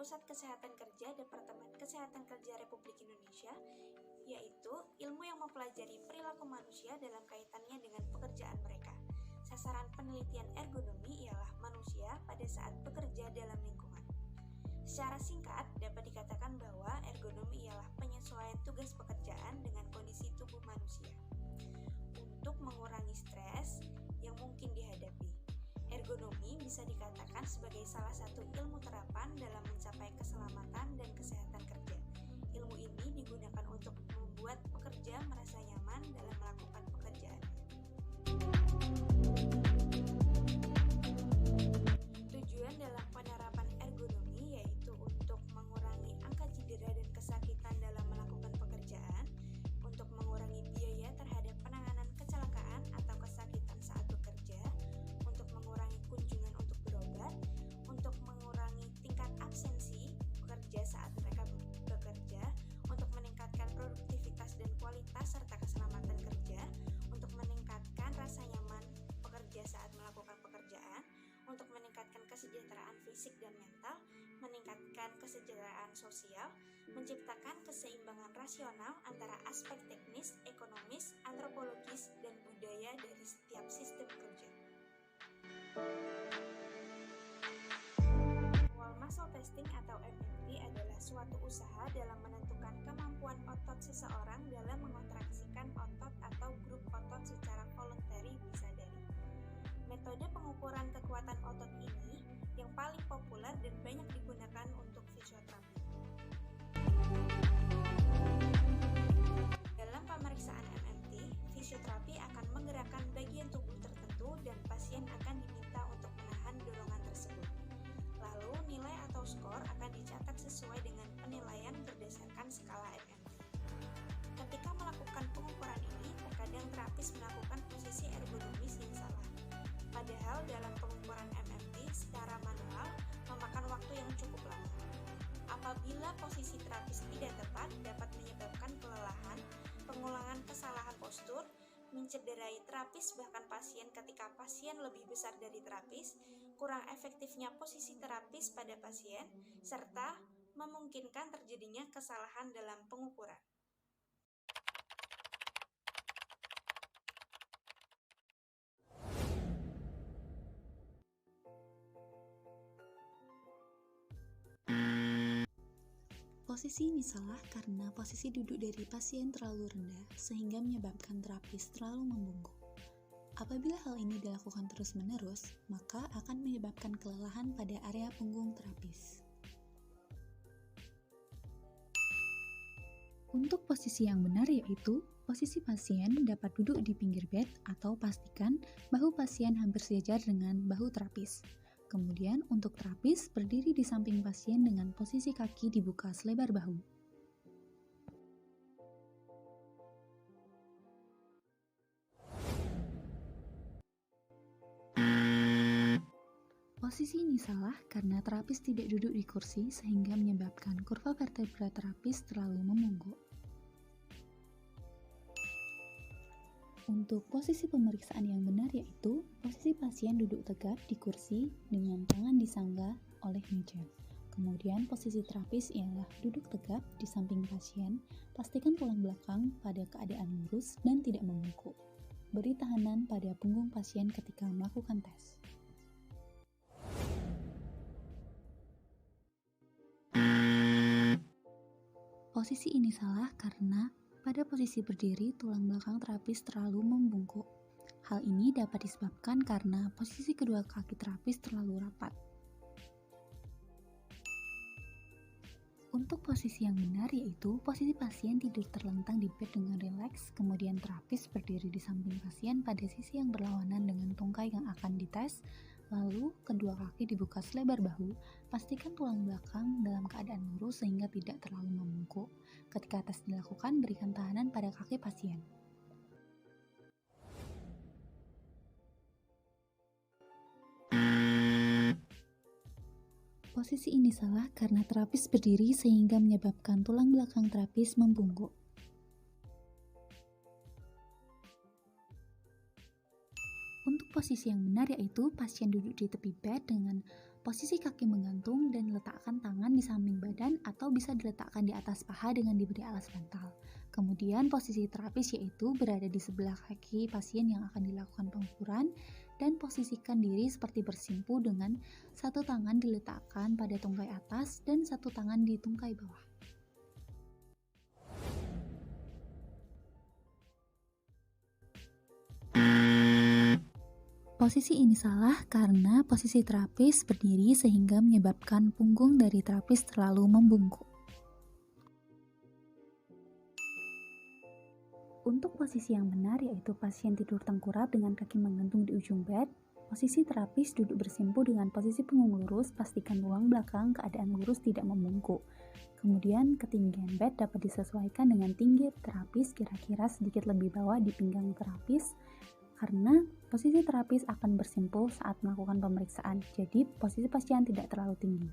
Pusat Kesehatan Kerja Departemen Kesehatan Kerja Republik Indonesia, yaitu ilmu yang mempelajari perilaku manusia dalam kaitannya dengan pekerjaan mereka. Sasaran penelitian ergonomi ialah manusia pada saat bekerja dalam lingkungan. Secara singkat, dapat dikatakan bahwa ergonomi ialah penyesuaian tugas pekerjaan dengan kondisi tubuh manusia untuk mengurangi stres yang mungkin dihadapi. Ergonomi bisa dikatakan sebagai salah satu ilmu terapan dalam mencapai keselamatan dan kesehatan kerja. Ilmu ini digunakan untuk membuat pekerja merasa nyaman dalam melakukan pekerjaannya. Tujuan dalam penerapan ergonomi yaitu untuk mengurangi angka cedera dan kesakitan dalam melakukan pekerjaan, untuk mengurangi biaya terhadap penanganan kecelakaan atau kesakitan saat bekerja, untuk mengurangi kunjungan untuk berobat, untuk mengurangi tingkat absensi pekerja saat mereka bekerja, untuk meningkatkan produktivitas dan kualitas serta keselamatan kerja, untuk meningkatkan rasa nyaman pekerja saat melakukan pekerjaan, untuk meningkatkan kesejahteraan fisik dan mental, meningkatkan kesejahteraan sosial, menciptakan keseimbangan rasional antara aspek teknis, ekonomis, antropologis, dan budaya dari setiap sistem kerja. Manual muscle testing atau MMT adalah suatu usaha dalam menentukan kemampuan otot seseorang dalam mengontraksikan otot atau grup otot secara voluntary disadari. Metode pengukuran kekuatan otot ini yang paling populer dan banyak digunakan untuk fisioterapi. Dalam pemeriksaan MMT, fisioterapi akan menggerakkan bagian tubuh tertentu dan pasien akan diminta untuk menahan dorongan tersebut. Lalu, nilai atau skor akan dicatat sesuai dengan penilaian berdasarkan skala MMT. Ketika melakukan pengukuran ini, terkadang terapis melakukan posisi ergonomis yang salah. Padahal dalam pengukuran MMT secara manual memakan waktu yang cukup lama. Apabila posisi terapis tidak tepat dapat menyebabkan kelelahan, pengulangan kesalahan postur, mencederai terapis bahkan pasien ketika pasien lebih besar dari terapis, kurang efektifnya posisi terapis pada pasien, serta memungkinkan terjadinya kesalahan dalam pengukuran. Posisi ini salah karena posisi duduk dari pasien terlalu rendah sehingga menyebabkan terapis terlalu membungkuk. Apabila hal ini dilakukan terus-menerus, maka akan menyebabkan kelelahan pada area punggung terapis. Untuk posisi yang benar yaitu, posisi pasien dapat duduk di pinggir bed atau pastikan bahu pasien hampir sejajar dengan bahu terapis. Kemudian untuk terapis berdiri di samping pasien dengan posisi kaki dibuka selebar bahu. Posisi ini salah karena terapis tidak duduk di kursi sehingga menyebabkan kurva vertebra terapis terlalu membungkuk. Untuk posisi pemeriksaan yang benar yaitu posisi pasien duduk tegap di kursi dengan tangan disangga oleh meja. Kemudian posisi terapis ialah duduk tegap di samping pasien, pastikan tulang belakang pada keadaan lurus dan tidak membungkuk. Beri tahanan pada punggung pasien ketika melakukan tes. Posisi ini salah karena pada posisi berdiri, tulang belakang terapis terlalu membungkuk. Hal ini dapat disebabkan karena posisi kedua kaki terapis terlalu rapat. Untuk posisi yang benar yaitu posisi pasien tidur terlentang di bed dengan rileks, kemudian terapis berdiri di samping pasien pada sisi yang berlawanan dengan tungkai yang akan dites, lalu kedua kaki dibuka selebar bahu, pastikan tulang belakang dalam keadaan lurus sehingga tidak terlalu membungkuk. Ketika tes dilakukan, berikan tahanan pada kaki pasien. Posisi ini salah karena terapis berdiri sehingga menyebabkan tulang belakang terapis membungkuk. Untuk posisi yang benar yaitu pasien duduk di tepi bed dengan Posisi kaki menggantung dan letakkan tangan di samping badan atau bisa diletakkan di atas paha dengan diberi alas bantal. Kemudian posisi terapis yaitu berada di sebelah kaki pasien yang akan dilakukan pengukuran dan posisikan diri seperti bersimpu dengan satu tangan diletakkan pada tungkai atas dan satu tangan di tungkai bawah. Posisi ini salah karena posisi terapis berdiri sehingga menyebabkan punggung dari terapis terlalu membungkuk. Untuk posisi yang benar yaitu pasien tidur tengkurap dengan kaki menggantung di ujung bed, posisi terapis duduk bersimpu dengan posisi punggung lurus, pastikan tulang belakang keadaan lurus tidak membungkuk. Kemudian ketinggian bed dapat disesuaikan dengan tinggi terapis kira-kira sedikit lebih bawah di pinggang terapis, karena posisi terapis akan bersimpu saat melakukan pemeriksaan, jadi posisi pasien tidak terlalu tinggi.